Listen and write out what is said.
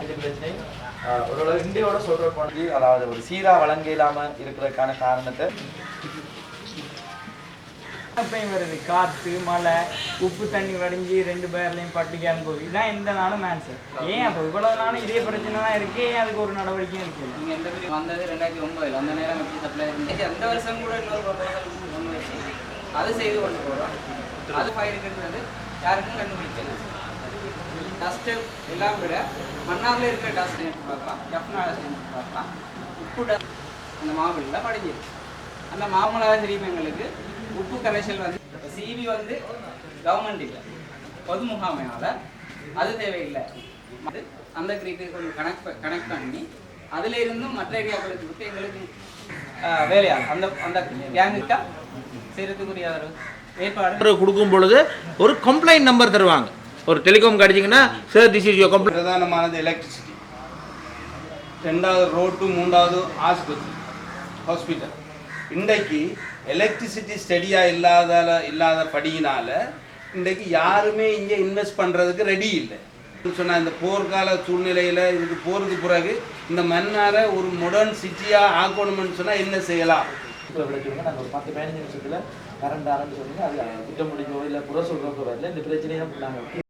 இது பிரச்சனை ஒரு இந்தியோட சொல்ற போனது, அதாவது ஒரு சீரா வழங்க இல்லாம இருக்கிறதுக்கான காரணத்தை அப்பயும் வருது. காற்று, மழை, உப்பு தண்ணி வடிஞ்சு 2 பேர்லையும் பட்டுக்கு அனுபவி. இதான் எந்த நாளும் ஆன்சர். ஏன் அப்போ இவ்வளவு நாளும் இதே பிரச்சனை தான் இருக்கு, ஏன் அதுக்கு ஒரு நடவடிக்கையும் இருக்கு? நீங்கள் எந்த மாதிரி வந்தது 2009 அந்த நேரம் எப்படி சப்ளை இருந்துச்சு, அந்த வருஷம் கூட இன்னொரு ப்ரொபோசல் ஒன்று வச்சு அது செய்து கொண்டு போகிறோம். அது ஃபயர் இருக்கிறது யாருக்கும் கண்டுபிடிக்கல. டஸ்ட்டு எல்லாம் விட மண்ணாரில் இருக்கிற டஸ்ட் பார்க்கலாம், எஃப்னால் பார்க்கலாம், உப்பு டஸ்ட் அந்த மாவுகளில் படிஞ்சிருக்கு. அந்த மாமலாக தெரியும் எங்களுக்கு உப்பு கரைசல் வந்து சிவி வந்து கவர்மெண்ட் இல்லை, பொது முகாமையால் அது தேவையில்லை. அந்த கிரீக்கு கொஞ்சம் கனெக்ட் பண்ணி அதில் இருந்தும் மற்ற ஏரியாக்களுக்கு விட்டு எங்களுக்கு வேலையா அந்த அந்த கேங்குக்கா செய்கிறதுக்குரிய ஏற்பாடு கொடுக்கும் பொழுது ஒரு கம்ப்ளைண்ட் நம்பர் தருவாங்க. ஒரு டெலிகாம் கிடைச்சிங்கன்னா sir this is your complaint. பிரதானமானது எலக்ட்ரிசிட்டி, 2வது ரோட்டு, 3வது ஆஸ்பத்திரி ஹாஸ்பிட்டல். இன்றைக்கு எலக்ட்ரிசிட்டி ஸ்டடியாக இல்லாத படியினால இன்றைக்கு யாருமே இங்கே இன்வெஸ்ட் பண்ணுறதுக்கு ரெடி இல்லை. சொன்னால் இந்த போர்க்கால சூழ்நிலையில் இதுக்கு போகிறதுக்கு பிறகு இந்த மன்னாரை ஒரு மாடர்ன் சிட்டியாக ஆக்கணும்னு சொன்னால் என்ன செய்யலாம்? இப்போ விளைச்சுங்க நாங்கள் ஒரு 10-15 நிமிஷத்தில் கரண்ட் ஆரம்பிச்சு சொன்னீங்க. அது திட்டம் முடிக்கவோ இல்லை புற சொல்கிறப்போ வரல. இந்த பிரச்சனையை தான் நாங்கள்